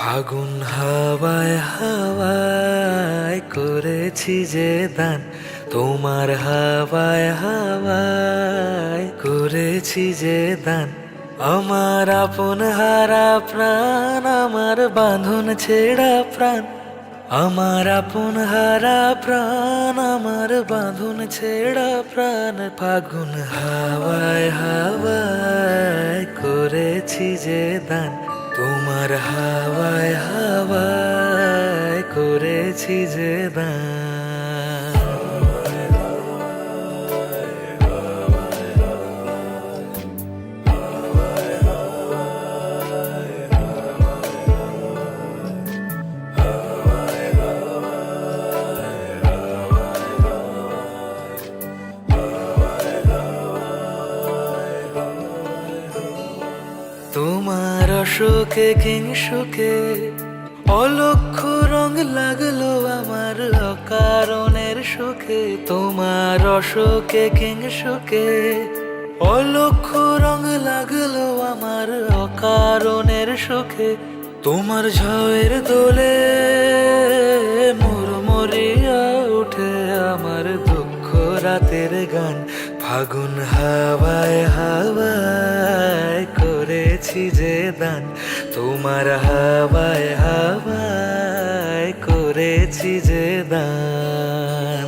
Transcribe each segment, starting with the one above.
ফাগুন হাওয়ায় হাওয়ায় করেছি যে দান, তোমার হাওয়ায় হাওয়ায় করেছি যে দান। আমার আপন হারা প্রাণ, আমার বাঁধন ছেঁড়া প্রাণ, আমার আপন হারা প্রাণ, আমার বাঁধন ছেঁড়া প্রাণ। ফাগুন হাওয়ায় হাওয়ায় করেছি যে দান, তোমার হাওয়ায় হাওয়ায় করেছি যে দান। তোমার অশোকে কিংসুকে অলক্ষ রং লাগলো আমার অকারণের সুখে। তোমার অশোকে কিংসুকে অলক্ষ রং লাগলো আমার অকারণের সুখে। তোমার ঝড়ের দোলে মুড়মুড়িয়া উঠে আমার দুঃখ রাতের গান। ফাগুন হাওয়ায় হাওয়ায় করেছি যে দান, তোমার হাওয়ায় হাওয়ায় করেছি যে দান।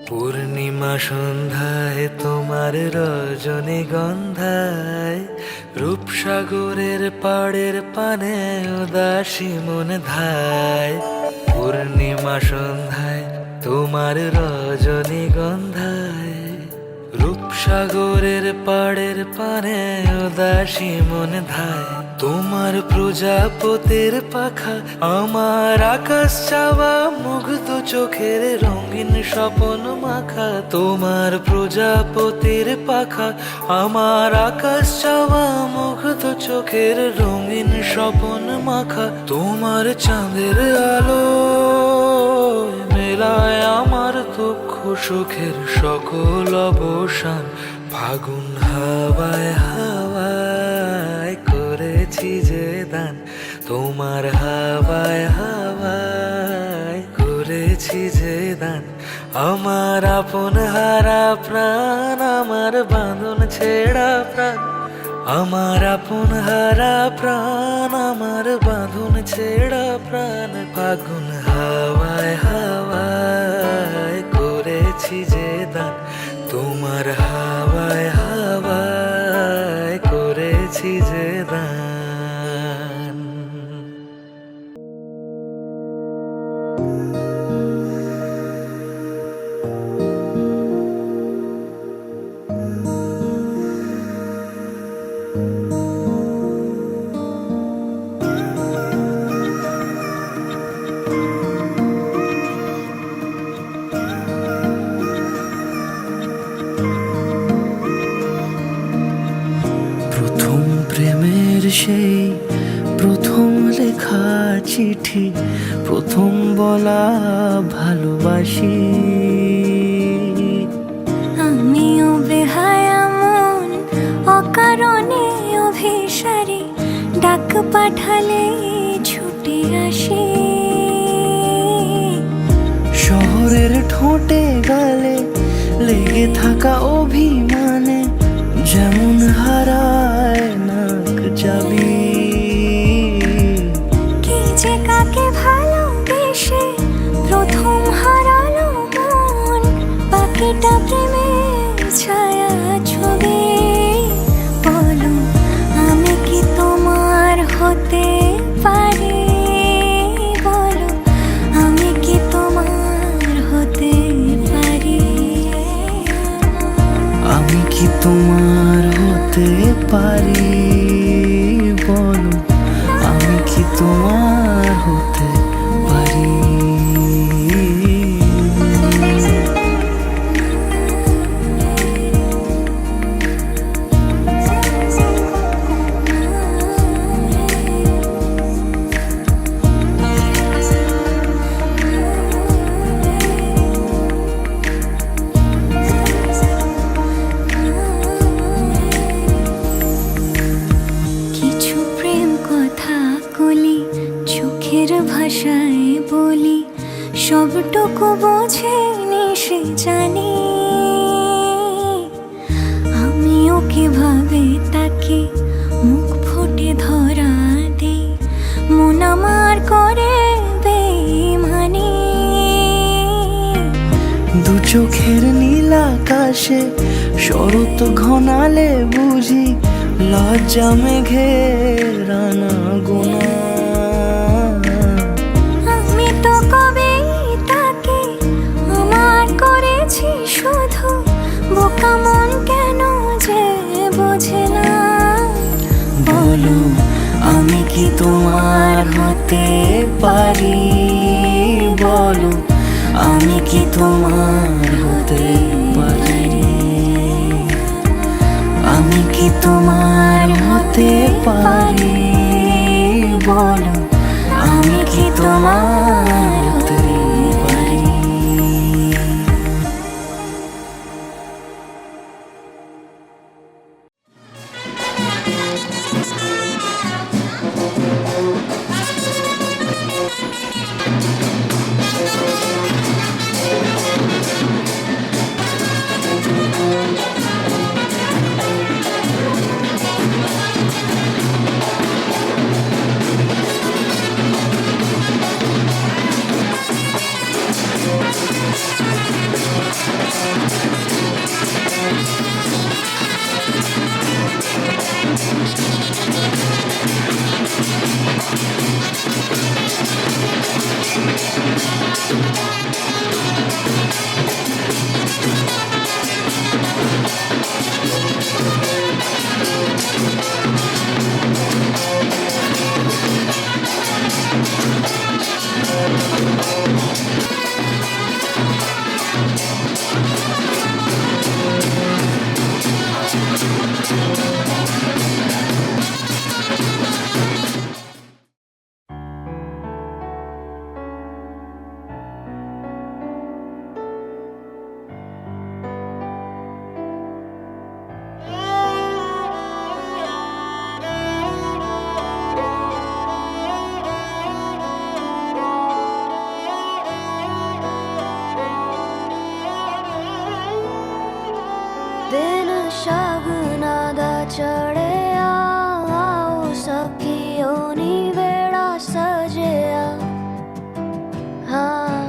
পূর্ণিমা সন্ধ্যায় তোমার রজনীগন্ধায়, রূপসাগরের পাড়ের পানে উদাসী মন ধায়। পূর্ণিমা সন্ধ্যায় তোমার রজনীগন্ধায়, রূপসাগরের পাড়ের পানে উদাসী মন ধায়। তোমার প্রজাপতির পাখা আমার আকাশ চাওয়া মুগ্ধ চোখের রঙিন স্বপন মাখা। তোমার প্রজাপতির পাখা আমার আকাশ চাওয়া মুগ্ধ চোখের রঙিন স্বপন মাখা। তোমার চাঁদের আলো মেলায় আমার দুঃখ সুখের সকল অবসান। ফাগুন হাওয়ায় হাওয়ায় করেছি যে দান, তোমার হাওয়ায় হাওয়ায় করেছি যে দান। আমার আপন হারা প্রাণ, আমার বাঁধন ছেঁড়া প্রাণ, আমার আপন হারা প্রাণ, আমার বাঁধন ছেঁড়া প্রাণ। ফাগুন হাওয়ায় হাওয়ায় করেছি যে দান, তোমার হাওয়ায় হাওয়ায় করেছি যে দান। প্রেমের সেই প্রথম লেখা চিঠি, প্রথম বলা ভালোবাসি। আমিও বেহায়া মন অকারণে অভিসারী, ডাক পাঠালে ছুটে আসি। শহরের ঠোঁটে গালে লেগে থাকা অভিমানে যেমন হারায় নাক যাবি। কি যে কাকে ভালোবেসে প্রথম হারালো মন, বাকিটা প্রেমের ছায়া ছবি। বলো আমি কি তোমার হতে পারি, বলো আমি কি তোমার হতে পারি। আমি কি তোমার হতে পারি, বলো আমি কি তোমার হতে পারি। বলি সবটুকু বোঝেনি সে জানি আমিও কিভাবে তাকে মুখ ফুটে ধরা দেই মন আমার করে বেইমানি দু চোখের নীল আকাশে শরৎ ঘনালে বুঝি লজ্জা মেঘের রানা গোনা আমি তো কবে তাকে আমার করেছি শুধু বোকা মন কেন যে বোঝে না বলো আমি কি তোমার হতে পারি বলো আমি কি তোমার হতে পারি আমি কি তোমার হতে পারি বলো আমি কি তোমার হতে পারি ਦਿਨ ਸ਼ਗਨਾਂ ਦਾ ਚੜਿਆ ਆਓ ਸਖੀਓ ਨੀ ਵੇੜਾ ਸਜਿਆ ਹਾਂ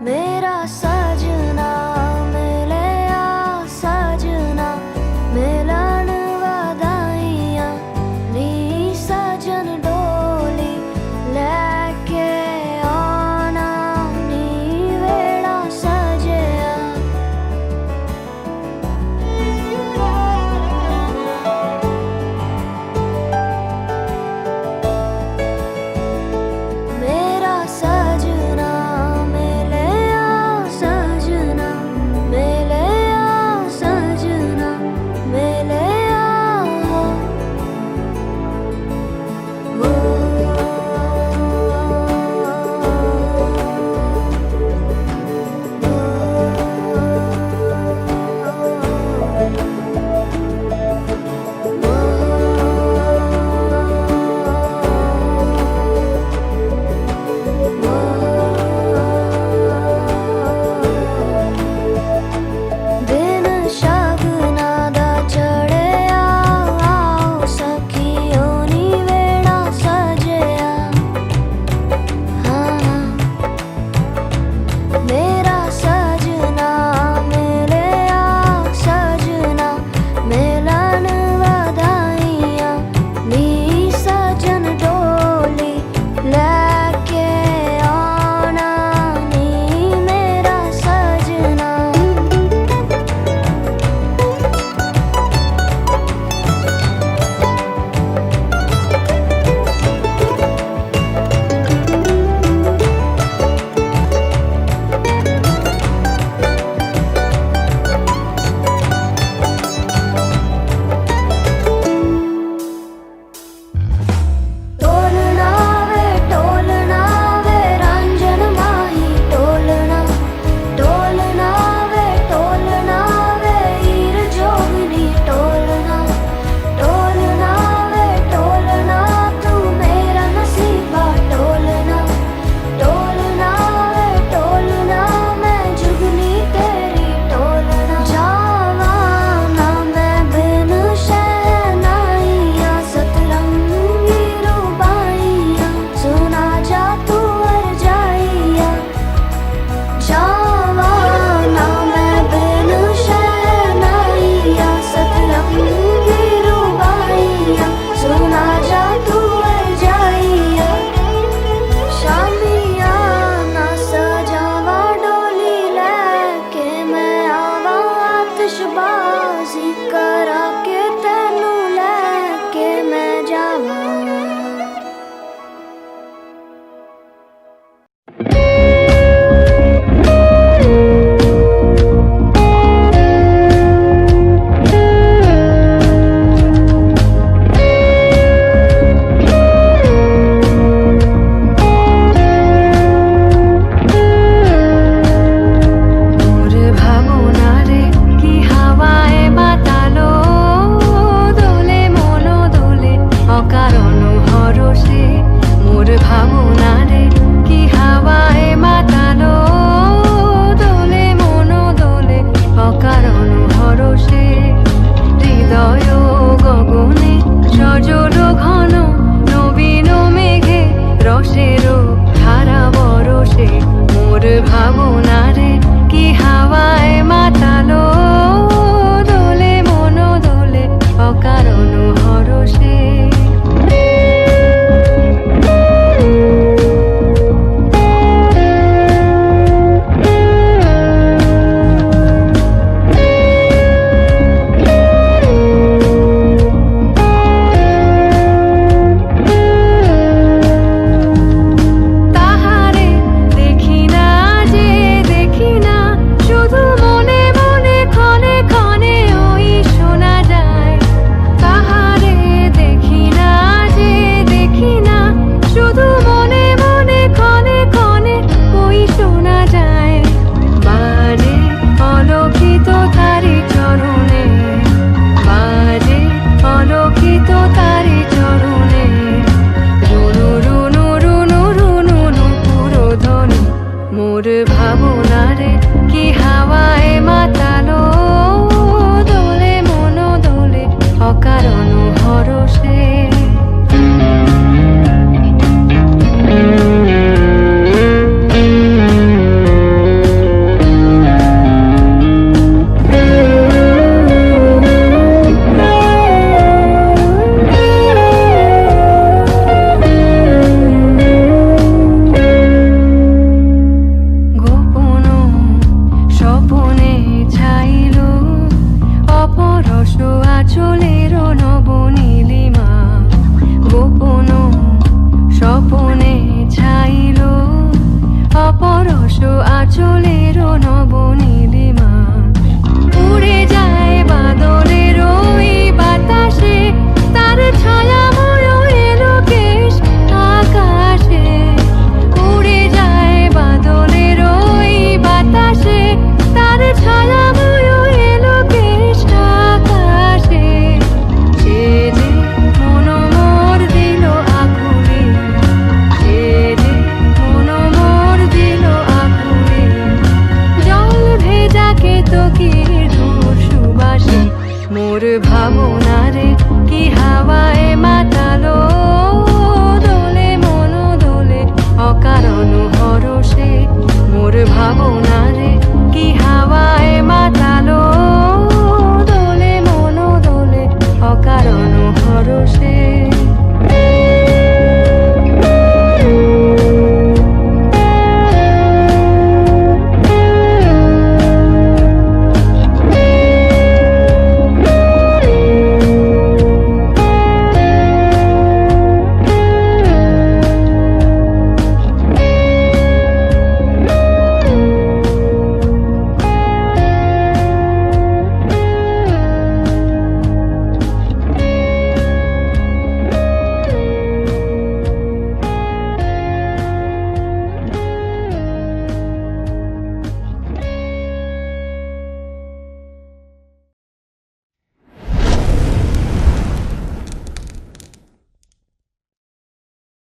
ਮੇਰਾ ਸਜਣਾ ਮਿਲਿਆ ਸਜਣਾ ਮਿਲਣ ਵਧਾਈਆਂ ਨੀ ਸਜਣ ਡੋਲੀ ਲੈ ਕੇ ਆਉਣਾ ਨੀ ਵੇੜਾ ਸਜਿਆ ਮੇਰਾ ਸਜਣਾ ਮਿਲਿਆ ভাবনা রে